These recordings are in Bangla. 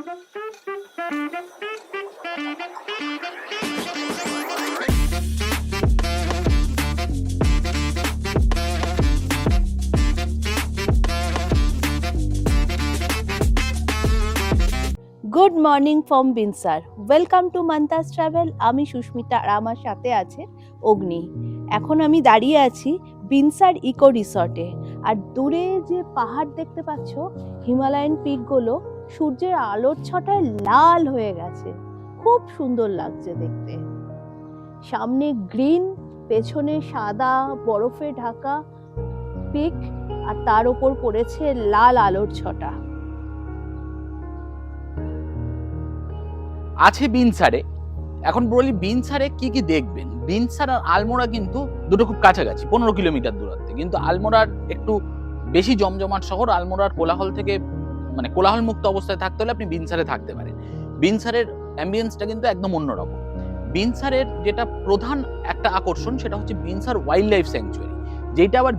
Good morning from Binsar. Welcome to Mantas travel. আমি সুস্মিতা আর আমার সাথে আছে অগ্নি। এখন আমি দাঁড়িয়ে আছি বিনসার ইকো রিসর্টে। আর দূরে যে পাহাড় দেখতে পাচ্ছ, হিমালয়ান পিকগুলো সূর্যের আলোর ছটায় লাল হয়ে গেছে, খুব সুন্দর লাগছে দেখতে। সামনে গ্রিন, পেছনে সাদা বরফে ঢাকা পিক, আর তার উপর পড়েছে লাল আলোর ছটা। আছে বিনসারে। এখন বলি বিনসারে কি কি দেখবেন। বিনসার আর আলমোড়া কিন্তু দুটো খুব কাছাকাছি, 15 কিলোমিটার দূরত্বে। কিন্তু আলমোড়ার একটু বেশি জমজমাট শহর। আলমোড়ার কোলাহল থেকে মানে কোলাহল মুক্ত অবস্থায় থাকতে হলে আপনি বিনসারে থাকতে পারেন। বিনসারের অ্যাম্বিয়েন্সটা কিন্তু একদম অন্যরকম। বিনসারের যেটা প্রধান একটা আকর্ষণ সেটা হচ্ছে বিনসার ওয়াইল্ড লাইফ স্যাংচুয়ারি, যেটা আবার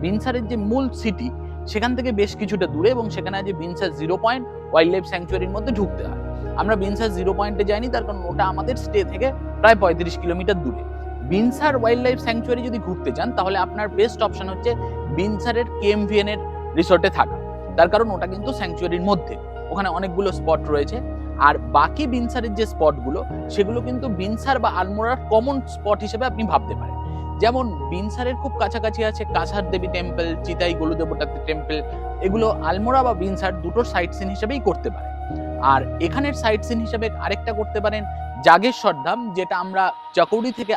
বিনসারের যে মূল সিটি সেখান থেকে বেশ কিছুটা দূরে, এবং সেখানে আছে বিনসার 0 পয়েন্ট ওয়াইল্ড লাইফ স্যাংচুয়ারির মধ্যে ঢুকতে হয়। আমরা বিনসার 0 পয়েন্টে যাইনি, তার কারণ ওটা আমাদের স্টে থেকে প্রায় 35 কিলোমিটার দূরে। বিনসার ওয়াইল্ড লাইফ স্যাংচুয়ারি যদি ঘুরতে চান তাহলে আপনার বেস্ট অপশন হচ্ছে বিনসারের কেএমভিএন এর রিসর্টে থাকা। তার কারণ ওটা কিন্তু স্যাংচুয়ারির মধ্যে, ওখানে অনেকগুলো স্পট রয়েছে। আর বাকি বিনসারের যে স্পটগুলো সেগুলো কিন্তু বিনসার বা আলমোড়ার কমন স্পট হিসেবে আপনি ভাবতে পারেন। যেমন বিনসারের খুব কাছাকাছি আছে কাছার দেবী টেম্পল, চিতাই গলু দেবতা টেম্পল। এগুলো আলমোড়া বা বিনসার দুটোর সাইট সিন হিসেবেই করতে পারে। আর এখানের সাইট সিন হিসেবে আরেকটা করতে পারেন জাগেশ্বর ধাম, যেটা আমরা চৌকড়ি থেকে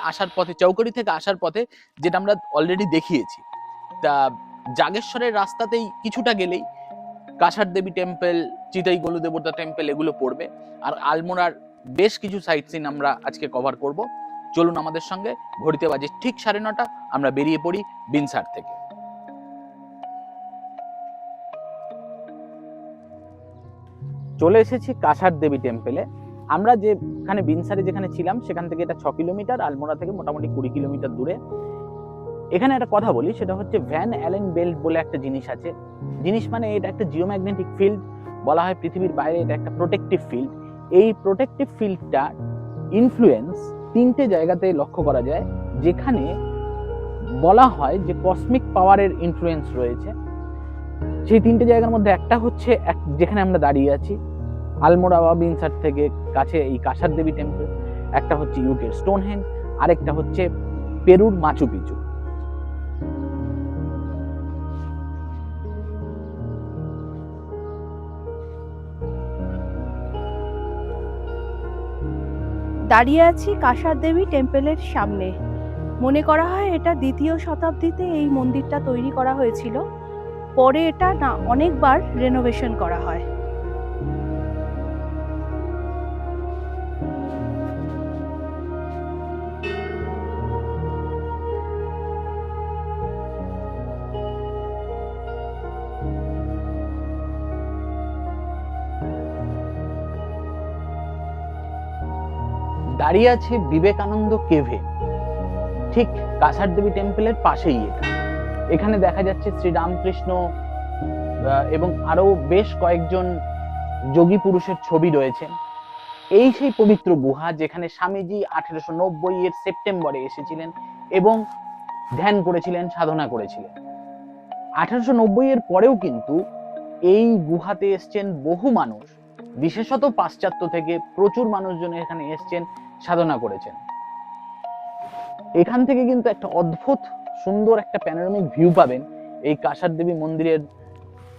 আসার পথে যেটা আমরা অলরেডি দেখিয়েছি। তা জাগেশ্বরের রাস্তাতেই কিছুটা গেলেই কাছার দেবী টেম্পল, চিতাই গলু দেবতা টেম্পল এগুলো পড়বে। আর আলমোড়ার বেশ কিছু সাইট সিন আমরা আজকে কভার করব। চলুন আমাদের সঙ্গে। ঘড়িতে বাজে ঠিক 9:30, আমরা বেরিয়ে পড়ি বিনসার থেকে। চলে এসেছি কাছার দেবী টেম্পলে। আমরা যেখানে বিনসারে যেখানে ছিলাম সেখান থেকে এটা 6 কিলোমিটার, আলমোড়া থেকে মোটামুটি 20 কিলোমিটার দূরে। এখানে একটা কথা বলি, সেটা হচ্ছে ভ্যান অ্যালেন বেল্ট বলে একটা জিনিস আছে। জিনিস মানে এটা একটা জিওম্যাগনেটিক ফিল্ড, বলা হয় পৃথিবীর বাইরে এটা একটা প্রোটেক্টিভ ফিল্ড। এই প্রোটেক্টিভ ফিল্ডটা ইনফ্লুয়েন্স 3টে জায়গাতে লক্ষ্য করা যায়, যেখানে বলা হয় যে কসমিক পাওয়ারের ইনফ্লুয়েন্স রয়েছে। সেই 3টে জায়গার মধ্যে একটা হচ্ছে যেখানে আমরা দাঁড়িয়ে আছি, আলমোড়া বা বিনসার থেকে কাছে এই কাছার দেবী টেম্পল। একটা হচ্ছে ইউকের স্টোনহেঞ্জ, আরেকটা হচ্ছে পেরুর মাচু পিচু। দাঁড়িয়ে আছি কাছার দেবী টেম্পলের সামনে। মনে করা হয় এটা 2য় শতাব্দীতে এই মন্দিরটা তৈরি করা হয়েছিল। পরে এটা না অনেকবার রেনোভেশন করা হয়। দাঁড়িয়ে আছে বিবেকানন্দ কেভে, ঠিক কাছার দেবী টেম্পলের পাশেই এটা। এখানে দেখা যাচ্ছে শ্রীরামকৃষ্ণ এবং আরো বেশ কয়েকজন যোগী পুরুষের ছবি রয়েছে। এই সেই পবিত্র গুহা যেখানে স্বামীজি 1890 এর সেপ্টেম্বরে এসেছিলেন এবং ধ্যান করেছিলেন, সাধনা করেছিলেন। 1890 এর পরেও কিন্তু এই গুহাতে এসছেন বহু মানুষ, বিশেষত পাশ্চাত্য থেকে প্রচুর মানুষজন এখানে এসছেন, সাধনা করেছেন। এখান থেকে কিন্তু একটা অদ্ভুত সুন্দর একটা প্যানোরামিক ভিউ পাবেন এই কাছার দেবী মন্দিরের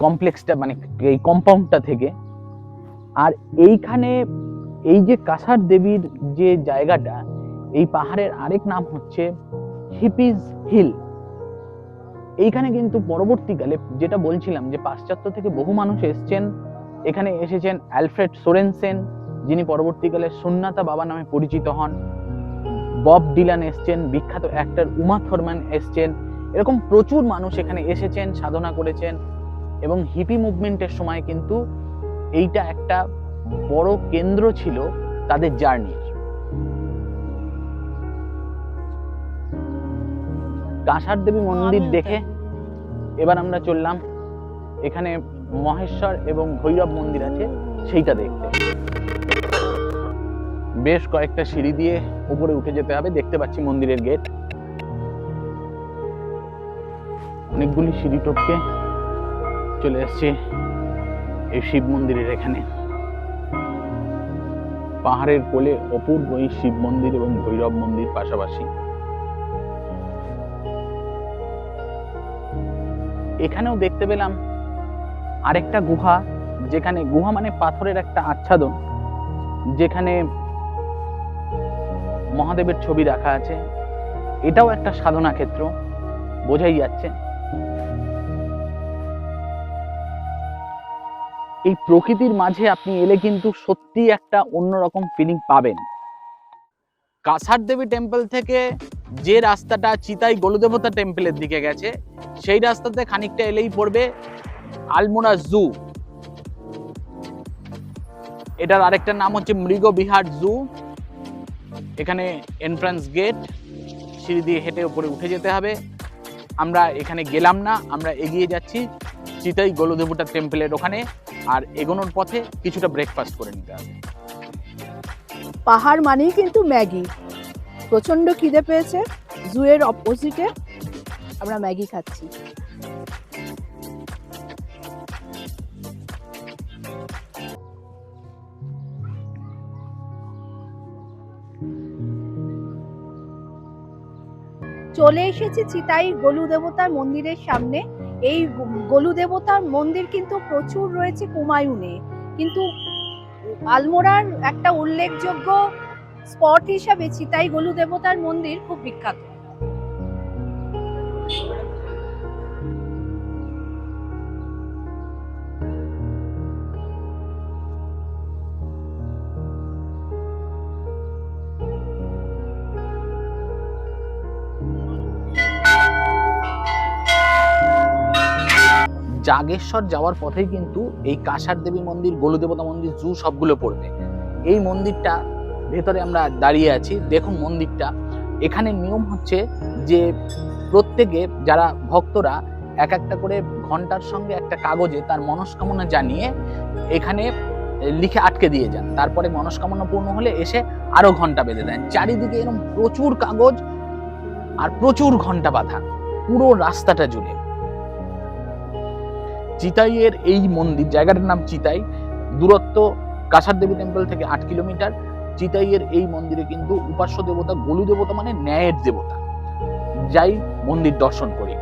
কমপ্লেক্সটা, মানে এই কম্পাউন্ডটা থেকে। আর এইখানে এই যে কাছার দেবীর যে জায়গাটা, এই পাহাড়ের আরেক নাম হচ্ছে হিপিজ হিল। এইখানে কিন্তু পরবর্তীকালে যেটা বলছিলাম যে পাশ্চাত্য থেকে বহু মানুষ এসছেন, এখানে এসেছেন অ্যালফ্রেড সোরেনসেন, যিনি পরবর্তীকালে সুন্নাতা বাবা নামে পরিচিত হন। বব ডিলান এসছেন, বিখ্যাত অ্যাক্টর উমা থুরম্যান এসছেন। এরকম প্রচুর মানুষ এখানে এসেছেন, সাধনা করেছেন। এবং হিপি মুভমেন্টের সময় কিন্তু এইটা একটা বড় কেন্দ্র ছিল তাদের জার্নির। কাছার দেবী মন্দির দেখে এবার আমরা চললাম, এখানে মহেশ্বর এবং ভৈরব মন্দির আছে সেইটা দেখতে। বেশ কয়েকটা সিঁড়ি দিয়ে উপরে উঠে যেতে হবে। দেখতে পাচ্ছি মন্দিরের গেট, অনেকগুলি সিঁড়ি টপকে চলে এসছে এই শিব মন্দিরের এখানে। পাহাড়ের কোলে অপূর্ব এই শিব মন্দির এবং ভৈরব মন্দির পাশাপাশি। এখানেও দেখতে পেলাম আরেকটা গুহা, যেখানে গুহা মানে পাথরের একটা আচ্ছাদন, যেখানে মহাদেবের ছবি রাখা আছে। এটাও একটা সাধনা ক্ষেত্র, বোঝাই যাচ্ছে। এই প্রকৃতির মাঝে আপনি এলে কিন্তু সত্যি একটা অন্যরকম ফিলিং পাবেন। কাছাড় দেবী টেম্পল থেকে যে রাস্তাটা চিতাই গোলুদেবতা টেম্পলের দিকে গেছে, সেই রাস্তাতে খানিকটা এলেই পড়বে আলমোড়া জু। এটার আরেকটা নাম হচ্ছে মৃগবিহার জু। এখানে এন্ট্রান্স গেট, সিঁড়ি দিয়ে হেঁটে উপরে উঠে যেতে হবে। আমরা এখানে গেলাম না, আমরা এগিয়ে যাচ্ছি চিতাই গোলুদেবতা টেম্পলের ওখানে। আর এগোনোর পথে কিছুটা ব্রেকফাস্ট করে নিতে হবে। পাহাড় মানেই কিন্তু ম্যাগি। প্রচন্ড খিদে পেয়েছে, জুয়ের অপোজিটে আমরা ম্যাগি খাচ্ছি। চলে এসেছি চিতাই গোলু দেবতার মন্দিরের সামনে। এই গোলু দেবতার মন্দির কিন্তু প্রচুর রয়েছে কুমায়ুনে, কিন্তু আলমোড়ার একটা উল্লেখযোগ্য স্পট হিসাবে চিতাই গোলু দেবতার মন্দির খুব বিখ্যাত। জাগেশ্বর যাওয়ার পথেই কিন্তু এই কাছাড় দেবী মন্দির, গোলুদেবতা মন্দির, জু সবগুলো পড়বে। এই মন্দিরটা ভেতরে আমরা দাঁড়িয়ে আছি। দেখুন মন্দিরটা, এখানে নিয়ম হচ্ছে যে প্রত্যেকে যারা ভক্তরা এক একটা করে ঘন্টার সঙ্গে একটা কাগজে তার মনস্কামনা জানিয়ে এখানে লিখে আটকে দিয়ে যান। তারপরে মনস্কামনা পূর্ণ হলে এসে আরো ঘন্টা বেঁধে দেন। চারিদিকে এরকম প্রচুর কাগজ আর প্রচুর ঘন্টা বাঁধা পুরো রাস্তাটা জুড়ে। চিতাইয়ের এই মন্দির, জায়গাটার নাম চিতাই, দূরত্ব কাছাড় দেবী টেম্পল থেকে 8 কিলোমিটার। চিতাইয়ের এই মন্দিরে কিন্তু উপাস্য দেবতা গোলু দেবতা মানে ন্যায়ের দেবতা। যাই মন্দির দর্শন করি।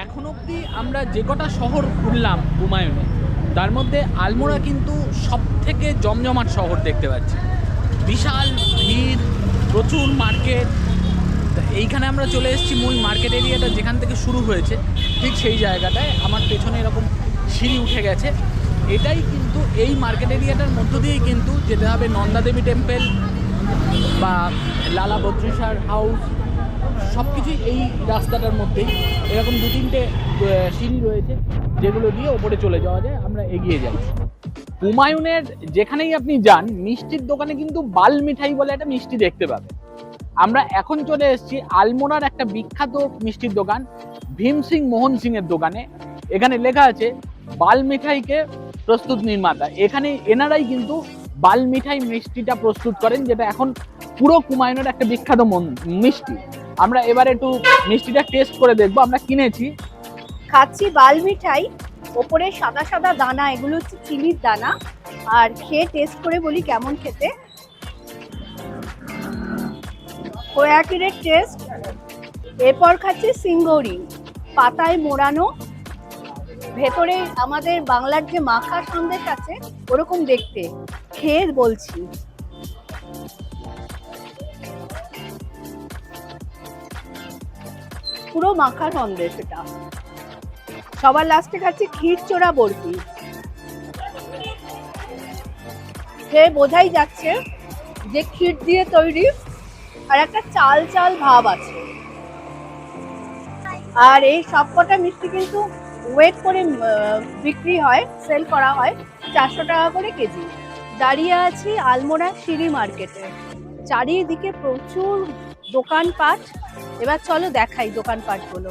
এখন অবধি আমরা যে কটা শহর ঘুরলাম কুমায়ুনে, তার মধ্যে আলমোড়া কিন্তু সব থেকে জমজমাট শহর দেখতে পাচ্ছি। বিশাল ভিড়, প্রচুর মার্কেট। এইখানে আমরা চলে এসেছি মূল মার্কেট এরিয়াটা যেখান থেকে শুরু হয়েছে, ঠিক সেই জায়গাটায়। আমার পেছনে এরকম সিঁড়ি উঠে গেছে। এটাই কিন্তু এই মার্কেট এরিয়াটার মধ্য দিয়েই কিন্তু যেতে হবে নন্দা দেবী টেম্পল বা লালা বদ্রেশ্বর হাউস, সব কিছুই এই রাস্তাটার মধ্যেই। এরকম 2-3টে সিঁড়ি রয়েছে যেগুলো দিয়ে ওপরে চলে যাওয়া যায়। আমরা এগিয়ে যাই। কুমায়ুনের যেখানেই আপনি যান, মিষ্টির দোকানে কিন্তু বাল মিঠাই বলে একটা মিষ্টি দেখতে পাবেন। আমরা এখন চলে এসেছি আলমোড়ার একটা বিখ্যাত মিষ্টির দোকান ভীম সিং মোহন সিং এর দোকানে। এখানে লেখা আছে বাল মিঠাইকে প্রস্তুত নির্মাতা। এখানে এনারাই কিন্তু বাল মিঠাই মিষ্টিটা প্রস্তুত করেন, যেটা এখন পুরো কুমায়ুনের একটা বিখ্যাত মিষ্টি। আমরা এবার একটু মিষ্টিটা টেস্ট করে দেখবো। আমরা কিনেছি, খাচ্ছি বাল মিঠাই, ওপরে সাদা সাদা দানা, এগুলো হচ্ছে চিনির দানা। আর খেয়ে টেস্ট করে বলি কেমন খেতে। খোয়াকিরের টেস্ট। এরপর খাচ্ছি সিঙ্গৌরি, পাতায় মোড়ানো, ভেতরে আমাদের বাংলার যে মাখা সন্দেশ আছে ওরকম দেখতে। খেয়ে বলছি। পুরো মাখা সন্দেশ এটা। সবার লাস্টে খাচ্ছি ক্ষীরচোরা বরফি। খেয়ে বোঝাই যাচ্ছে যে ক্ষীর দিয়ে তৈরি আর একটা চাল চাল ভাব আছে। আর এই সবকটা মিষ্টি কিন্তু ওয়েট করে বিক্রি হয়, সেল করা হয় 400 টাকা করে কেজি। দাঁড়িয়ে আছি আলমোড়া সিঁড়ি মার্কেটে, চারিদিকে প্রচুর দোকানপাট। এবার চলো দেখাই দোকানপাটগুলো।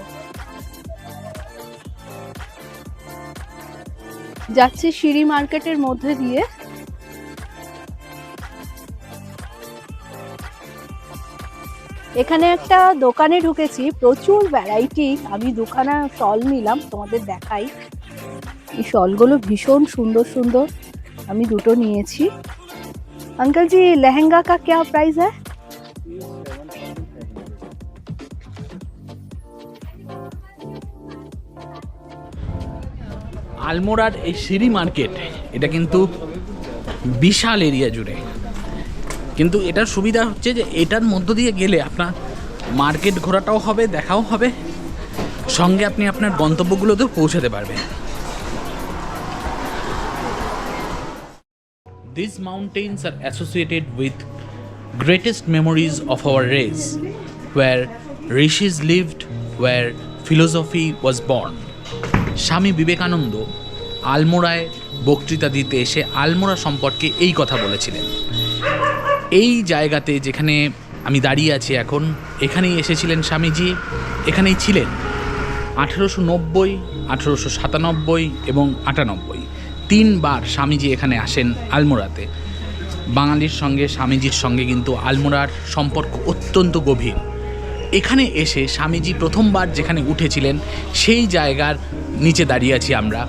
যাচ্ছি সিঁড়ি মার্কেটের মধ্যে দিয়ে। এখানে একটা দোকানে ঢুকেছি, প্রচুর ভ্যারাইটি। আমি দুখানা শল নিলাম, তোমাদের দেখাই। এই শলগুলো ভীষণ সুন্দর সুন্দর, আমি দুটো নিয়েছি। अंकल जी लहंगा का क्या प्राइस है? আলমোড়ার এই সিঁড়ি মার্কেট, এটা কিন্তু বিশাল এরিয়া জুড়ে, কিন্তু এটার সুবিধা হচ্ছে যে এটার মধ্য দিয়ে গেলে আপনার মার্কেট ঘোরাটাও হবে, দেখাও হবে, সঙ্গে আপনি আপনার গন্তব্যগুলোতেও পৌঁছাতে পারবেন। These mountains are associated with greatest memories of our race, where rishis lived, where philosophy was born. Swami Vivekananda আলমোড়ায় বক্তৃতা দিতে এসে আলমোড়া সম্পর্কে এই কথা বলেছিলেন। এই জায়গাতে যেখানে আমি দাঁড়িয়ে আছি এখন, এখানেই এসেছিলেন স্বামীজি, এখানেই ছিলেন 1890, 1897 এবং 98। 3 বার স্বামীজি এখানে আসেন আলমোড়াতে। বাঙালির সঙ্গে স্বামীজির সঙ্গে কিন্তু আলমোড়ার সম্পর্ক অত্যন্ত গভীর। এখানে এসে স্বামীজি প্রথমবার যেখানে উঠেছিলেন সেই জায়গার নিচে দাঁড়িয়ে আছি আমরা,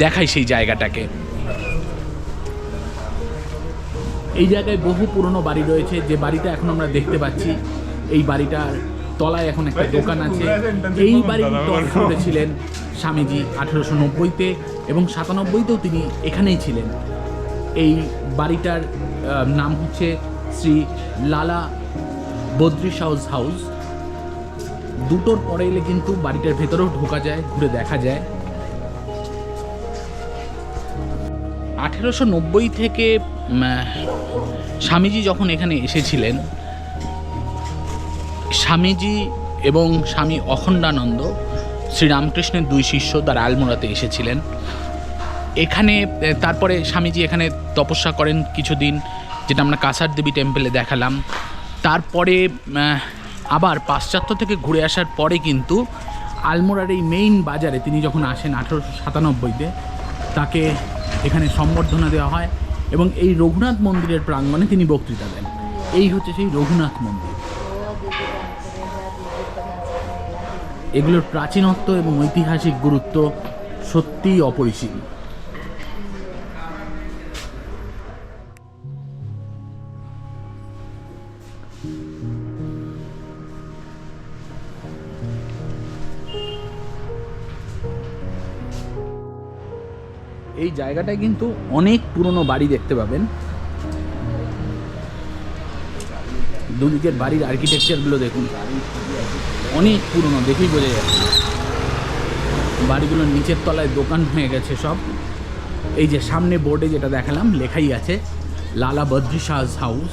দেখাই সেই জায়গাটাকে। এই জায়গায় বহু পুরনো বাড়ি রয়েছে, যে বাড়িটা এখন আমরা দেখতে পাচ্ছি। এই বাড়িটার তলায় এখন একটা দোকান আছে। এই বাড়ির তল করেছিলেন স্বামীজি 1890-তে এবং 97-তেও তিনি এখানেই ছিলেন। এই বাড়িটার নাম হচ্ছে শ্রী লালা বদ্রি শাহস হাউস। দুটোর পরে এলে কিন্তু বাড়িটার ভেতরেও ঢোকা যায়, ঘুরে দেখা যায়। 1890 থেকে স্বামীজি যখন এখানে এসেছিলেন, স্বামীজি এবং স্বামী অখণ্ডানন্দ শ্রীরামকৃষ্ণের 2 শিষ্য তারা আলমোড়াতে এসেছিলেন। এখানে তারপরে স্বামীজি এখানে তপস্যা করেন কিছুদিন, যেটা আমরা কাসার দেবী টেম্পলে দেখালাম। তারপরে আবার পাশ্চাত্য থেকে ঘুরে আসার পরে কিন্তু আলমোড়ার এই মেইন বাজারে তিনি যখন আসেন 1897-তে, তাকে এখানে সম্বর্ধনা দেওয়া হয় এবং এই রঘুনাথ মন্দিরের প্রাঙ্গণে তিনি বক্তৃতা দেন। এই হচ্ছে সেই রঘুনাথ মন্দির। এগুলোর প্রাচীনত্ব এবং ঐতিহাসিক গুরুত্ব সত্যিই অপরিসীম। এই জায়গাটায় কিন্তু অনেক পুরনো বাড়ি দেখতে পাবেন। দুদিকের বাড়ির আর্কিটেকচারগুলো দেখুন, অনেক পুরনো, দেখেই বোঝা যাচ্ছে। বাড়িগুলোর নিচের তলায় দোকান হয়ে গেছে সব। এই যে সামনে বোর্ডে যেটা দেখালাম, লেখাই আছে লালা বদ্রি শাহস হাউস।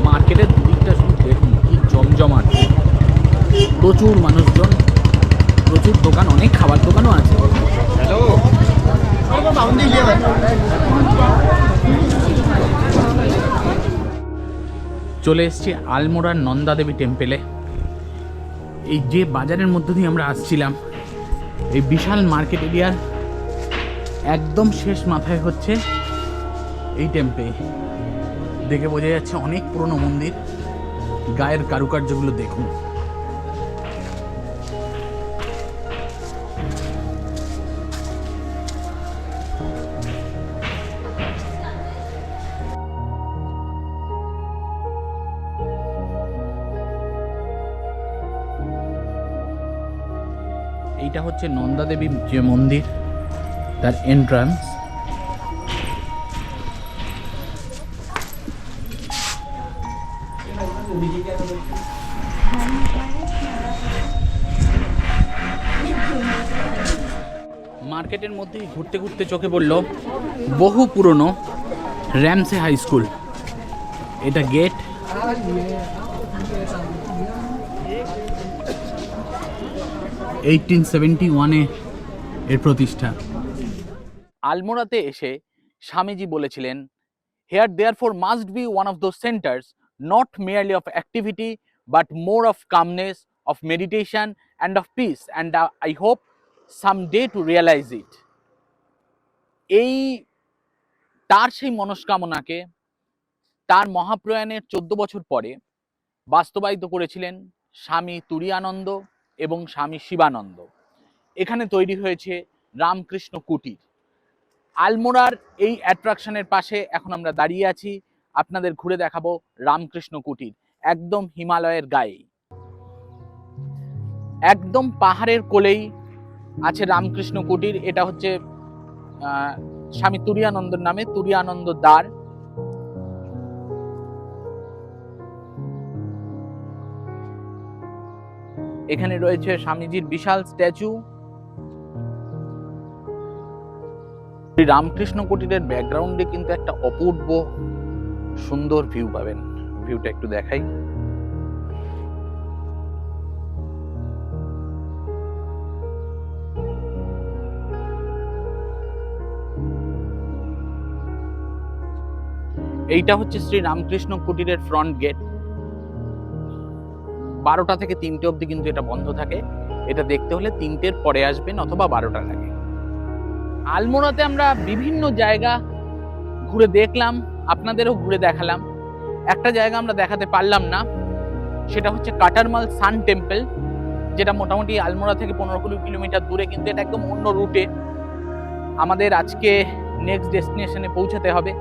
মার্কেটের দুদিকটা শুধু দেখুন কি জমজমাট, প্রচুর মানুষজন, প্রচুর দোকান, অনেক খাবার দোকানও আছে। চলে এসেছি আলমোড়ার নন্দা দেবী টেম্পেলে। এই যে বাজারের মধ্য দিয়ে আমরা আসছিলাম, এই বিশাল মার্কেট এরিয়ার একদম শেষ মাথায় হচ্ছে এই টেম্পেল। দেখে বোঝা যাচ্ছে অনেক পুরনো মন্দির। গায়ের কারুকার্যগুলো দেখুন। এইটা হচ্ছে নন্দা দেবীর যে মন্দির, তার এন্ট্রান্স। মার্কেটের মধ্যেই ঘুরতে ঘুরতে চোখে পড়ল বহু পুরনো র্যামসে হাই স্কুল। এটা গেট, এর প্রতিষ্ঠা। আলমোড়াতে এসে স্বামীজি বলেছিলেন, "Here therefore must be one of those centers, not merely of activity, but more of calmness, of meditation and of peace, and I hope someday to realize it." এই তার সেই মনস্কামনাকে তার মহাপ্রয়াণের 14 বছর পরে বাস্তবায়িত করেছিলেন স্বামী তুরীয়ানন্দ এবং স্বামী শিবানন্দ। এখানে তৈরি হয়েছে রামকৃষ্ণ কুটির। আলমোড়ার এই অ্যাট্রাকশনের পাশে এখন আমরা দাঁড়িয়ে আছি, আপনাদের ঘুরে দেখাবো রামকৃষ্ণ কুটির, একদম হিমালয়ের গায়ে, একদম পাহাড়ের কোলেই আছে রামকৃষ্ণ কুটির। এটা হচ্ছে স্বামী তুরীয়ানন্দর নামে তুরীয়ানন্দ দ্বার। এখানে রয়েছে স্বামীজির বিশাল স্ট্যাচু। রামকৃষ্ণ কুটিরের ব্যাকগ্রাউন্ডে কিন্তু একটা অপূর্ব সুন্দর ভিউ পাবেন। ভিউটা একটু দেখাই। এইটা হচ্ছে শ্রী রামকৃষ্ণ কুটিরের ফ্রন্ট গেট। 12টা থেকে 3টে অবধি কিন্তু এটা বন্ধ থাকে। এটা দেখতে হলে 3টের পরে আসবেন অথবা 12টার আগে। আলমোড়াতে আমরা বিভিন্ন জায়গা ঘুরে দেখলাম, আপনাদেরও ঘুরে দেখালাম। একটা জায়গা আমরা দেখাতে পারলাম না, সেটা হচ্ছে কাটারমাল সান টেম্পল, যেটা মোটামুটি আলমোড়া থেকে 15 কিলোমিটার দূরে, কিন্তু এটা একদম অন্য রুটে। আমাদের আজকে নেক্সট ডেস্টিনেশনে পৌঁছাতে হবে,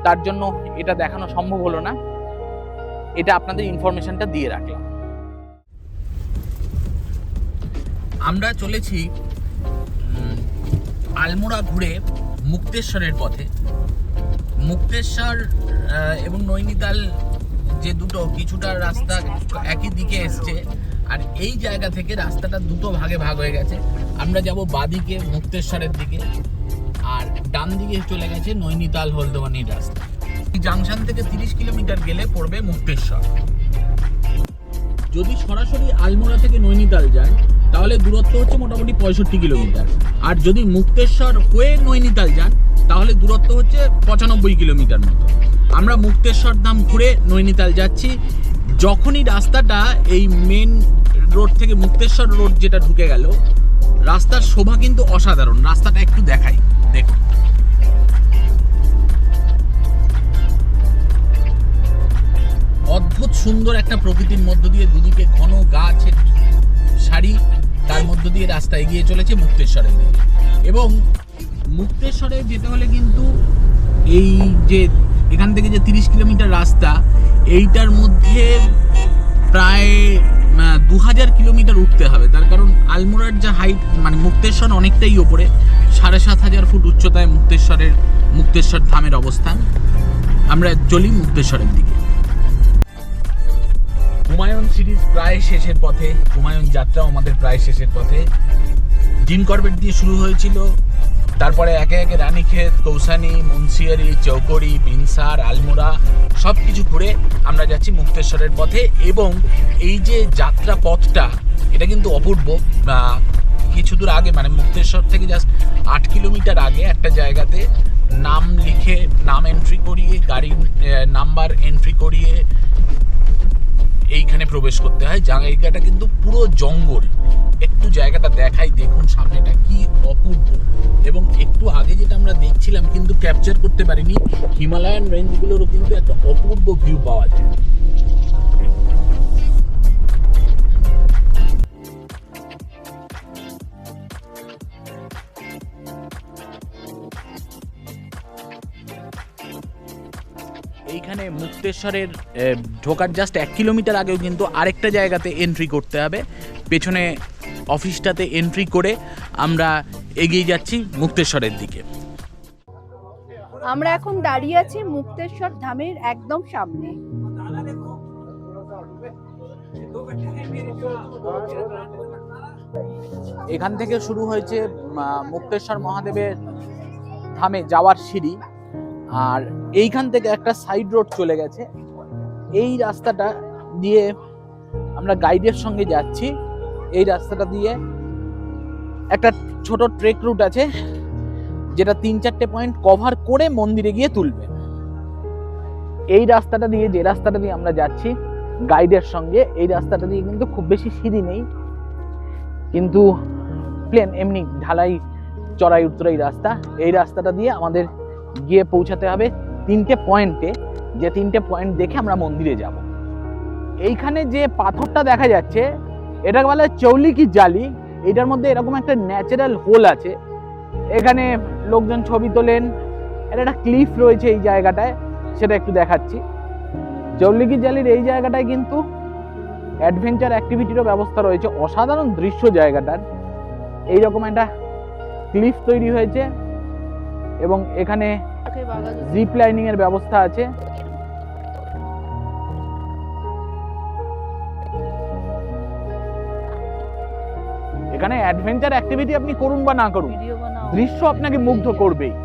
তার জন্য এটা দেখানো সম্ভব হলো না। এটা আপনাদের ইনফরমেশনটা দিয়ে রাখলাম। আমরা চলেছি আলমোড়া ঘুরে মুক্তেশ্বরের পথে। মুক্তেশ্বর এবং নৈনিতাল যে দুটো কিছুটা রাস্তা একই দিকে এসছে, আর এই জায়গা থেকে রাস্তাটা দুটো ভাগে ভাগ হয়ে গেছে। আমরা যাব বাঁদিকে মুক্তেশ্বরের দিকে, আর ডান দিকে চলে গেছে নৈনিতাল হলদবানির রাস্তা। এই জাংশন থেকে 30 কিলোমিটার গেলে পড়বে মুক্তেশ্বর। যদি সরাসরি আলমোড়া থেকে নৈনিতাল যান তাহলে দূরত্ব হচ্ছে মোটামুটি 65 কিলোমিটার, আর যদি মুক্তেশ্বর হয়ে নৈনিতাল যান তাহলে দূরত্ব হচ্ছে 95 কিলোমিটার মতো। আমরা মুক্তেশ্বর ধাম ঘুরে নৈনিতাল যাচ্ছি। যখনই রাস্তাটা এই মেন রোড থেকে মুক্তেশ্বর রোড যেটা ঢুকে গেল, রাস্তার শোভা কিন্তু অসাধারণ। রাস্তাটা একটু দেখাই, দেখুন। অদ্ভুত সুন্দর একটা প্রকৃতির মধ্য দিয়ে দুদিকে ঘন গাছের সারি, তার মধ্য দিয়ে রাস্তা এগিয়ে চলেছে মুক্তেশ্বরের দিকে। এবং মুক্তেশ্বরে যেতে হলে কিন্তু এই যে এখান থেকে যে 30 কিলোমিটার রাস্তা, এইটার মধ্যে প্রায় 2000 কিলোমিটার উঠতে হবে। তার কারণ আলমোড়ার যা হাইট, মানে মুক্তেশ্বর অনেকটাই ওপরে, 7500 ফুট উচ্চতায় মুক্তেশ্বর ধামের অবস্থান। আমরা চলি মুক্তেশ্বরের দিকে। হুমায়ুন সিরিজ প্রায় শেষের পথে, হুমায়ুন যাত্রাও আমাদের প্রায় শেষের পথে। জিম করবেট দিয়ে শুরু হয়েছিল, তারপরে একে একে রানীক্ষেত, কৌসানি, মুন্সিয়ারি, চৌকড়ি, বিনসার, আলমোড়া সব কিছু ঘুরে আমরা যাচ্ছি মুক্তেশ্বরের পথে। এবং এই যে যাত্রা পথটা, এটা কিন্তু অপূর্ব। কিছু দূর আগে, মানে মুক্তেশ্বর থেকে জাস্ট 8 কিলোমিটার আগে একটা জায়গাতে নাম লিখে, নাম এন্ট্রি করিয়ে, গাড়ির নাম্বার এন্ট্রি করিয়ে এইখানে প্রবেশ করতে হয়। জায়গাটা কিন্তু পুরো জঙ্গল। একটু জায়গাটা দেখাই, দেখুন সামনেটা কি অপূর্ব। এবং একটু আগে যেটা আমরা দেখছিলাম কিন্তু ক্যাপচার করতে পারিনি, হিমালয়ান রেঞ্জগুলোরও কিন্তু একটা অপূর্ব ভিউ পাওয়া যায়। এইখানে মুক্তেশ্বরের ঢোকার জাস্ট 1 কিলোমিটার আগেও কিন্তু আরেকটা জায়গাতে এন্ট্রি করতে হবে। পেছনে অফিসটাতে এন্ট্রি করে আমরা এগিয়ে যাচ্ছি মুক্তেশ্বরের দিকে। আমরা এখন দাঁড়িয়ে আছি মুক্তেশ্বর ধামের একদম সামনে। এখান থেকে শুরু হয়েছে মুক্তেশ্বর মহাদেবের ধামে যাওয়ার সিঁড়ি, আর এইখান থেকে একটা সাইড রোড চলে গেছে। এই রাস্তাটা দিয়ে আমরা গাইডের সঙ্গে যাচ্ছি। এই রাস্তাটা দিয়ে একটা ছোট ট্রেক রুট আছে, যেটা 3-4টে পয়েন্ট কভার করে মন্দিরে গিয়ে তুলবে। এই রাস্তাটা দিয়ে, যে রাস্তাটা দিয়ে আমরা যাচ্ছি গাইডের সঙ্গে, এই রাস্তাটা দিয়ে কিন্তু খুব বেশি সিঁড়ি নেই, কিন্তু প্লেন এমনি ঢালাই চড়াই উত্তরাই রাস্তা। এই রাস্তাটা দিয়ে আমাদের গিয়ে পৌঁছাতে হবে 3টে পয়েন্টে, যে 3টে পয়েন্ট দেখে আমরা মন্দিরে যাব। এইখানে যে পাথরটা দেখা যাচ্ছে এটাকে বলা হয় চৌলি কি জালি। এটার মধ্যে এরকম একটা ন্যাচারাল হোল আছে, এখানে লোকজন ছবি তোলেন। এটা একটা ক্লিফ রয়েছে এই জায়গাটায়, সেটা একটু দেখাচ্ছি। চৌলি কি জালির এই জায়গাটায় কিন্তু অ্যাডভেঞ্চার অ্যাক্টিভিটিরও ব্যবস্থা রয়েছে। অসাধারণ দৃশ্য জায়গাটার। এইরকম একটা ক্লিফ তৈরি হয়েছে এবং এখানে জিপ লাইনিং এর ব্যবস্থা আছে। এখানে অ্যাডভেঞ্চার অ্যাক্টিভিটি আপনি করুন বা না করুন, দৃশ্য আপনাকে মুগ্ধ করবেই।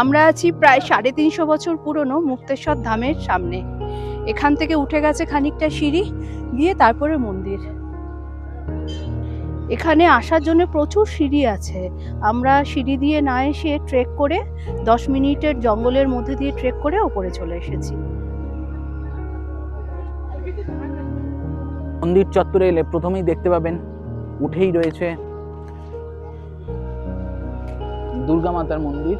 আমরা আছি প্রায় 350 বছর পুরনো মুক্তেশ্বর ধামের সামনে। এখান থেকে উঠে গেছে খানিকটা সিঁড়ি, গিয়ে তারপরে মন্দির। এখানে আসার জন্য প্রচুর সিঁড়ি আছে। আমরা সিঁড়ি দিয়ে না এসে ট্রেক করে 10 মিনিটের জঙ্গলের মধ্যে দিয়ে ট্রেক করে ওপরে চলে এসেছি। মন্দির চত্বরে এলে প্রথমেই দেখতে পাবেন উঠেই রয়েছে দুর্গা মাতার মন্দির।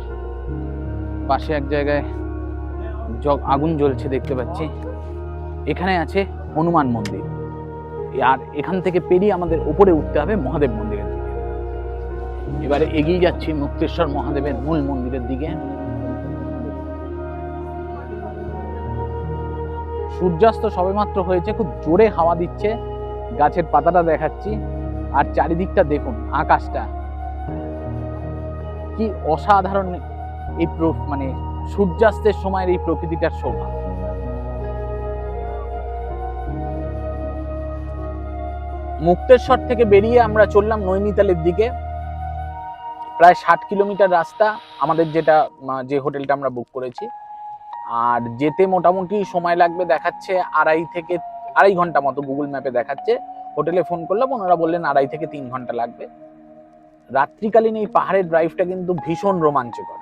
পাশে এক জায়গায় আগুন জ্বলছে দেখতে পাচ্ছি। এখানে আছে হনুমান মন্দির। আর এখান থেকে পেরিয়ে আমাদের উপরে উঠতে হবে মহাদেব মন্দিরের দিকে। এবারে এগিয়ে যাচ্ছি মুক্তেশ্বর মহাদেবের মূল মন্দিরের দিকে। সূর্যাস্ত সবেমাত্র হয়েছে, খুব জোরে হাওয়া দিচ্ছে, গাছের পাতাটা দেখাচ্ছি। আর চারিদিকটা দেখুন, আকাশটা কি অসাধারণ। এই মানে সূর্যাস্তের সময়ের এই প্রকৃতিটার শোভা। মুক্তেশ্বর থেকে বেরিয়ে আমরা চললাম নৈনিতালের দিকে। প্রায় 60 কিলোমিটার রাস্তা আমাদের, যে হোটেলটা আমরা বুক করেছি। আর যেতে মোটামুটি সময় লাগবে দেখাচ্ছে 2.5 ঘন্টা মতো, গুগল ম্যাপে দেখাচ্ছে। হোটেলে ফোন করলাম, ওনারা বললেন 2.5 থেকে 3 ঘন্টা লাগবে। রাত্রিকালীন এই পাহাড়ের ড্রাইভটা কিন্তু ভীষণ রোমাঞ্চকর।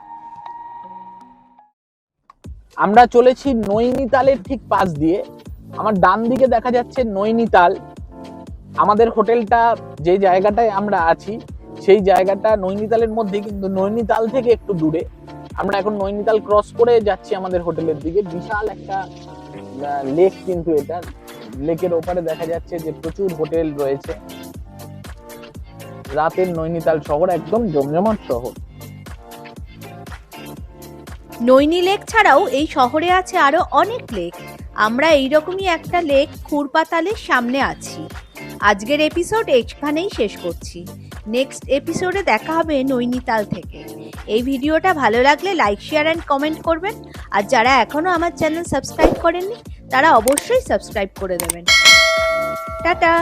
আমরা চলেছি নৈনিতালের ঠিক পাশ দিয়ে। আমার ডান দিকে দেখা যাচ্ছে নৈনিতাল। আমাদের হোটেলটা যে জায়গাটায় আমরা আছি সেই জায়গাটা নৈনিতালের মধ্যে, কিন্তু নৈনিতাল থেকে একটু দূরে। আমরা এখন নৈনিতাল ক্রস করে যাচ্ছি আমাদের হোটেলের দিকে। বিশাল একটা লেক, কিন্তু এটা লেকের ওপারে দেখা যাচ্ছে যে প্রচুর হোটেল রয়েছে। রাতের নৈনিতাল শহর একদম জমজমাট শহর। নৈনি লেক ছাড়াও এই শহরে আছে আরো অনেক লেক। আমরা এইরকমই একটা লেক খুরপাতালের সামনে আছি। আজকের এপিসোড এখানেই শেষ করছি। নেক্সট এপিসোডে দেখা হবে নৈনিতাল থেকে। এই ভিডিওটা ভালো লাগলে লাইক, শেয়ার অ্যান্ড কমেন্ট করবেন। আর যারা এখনো আমার চ্যানেল সাবস্ক্রাইব করেননি তারা অবশ্যই সাবস্ক্রাইব করে দেবেন। টাটা।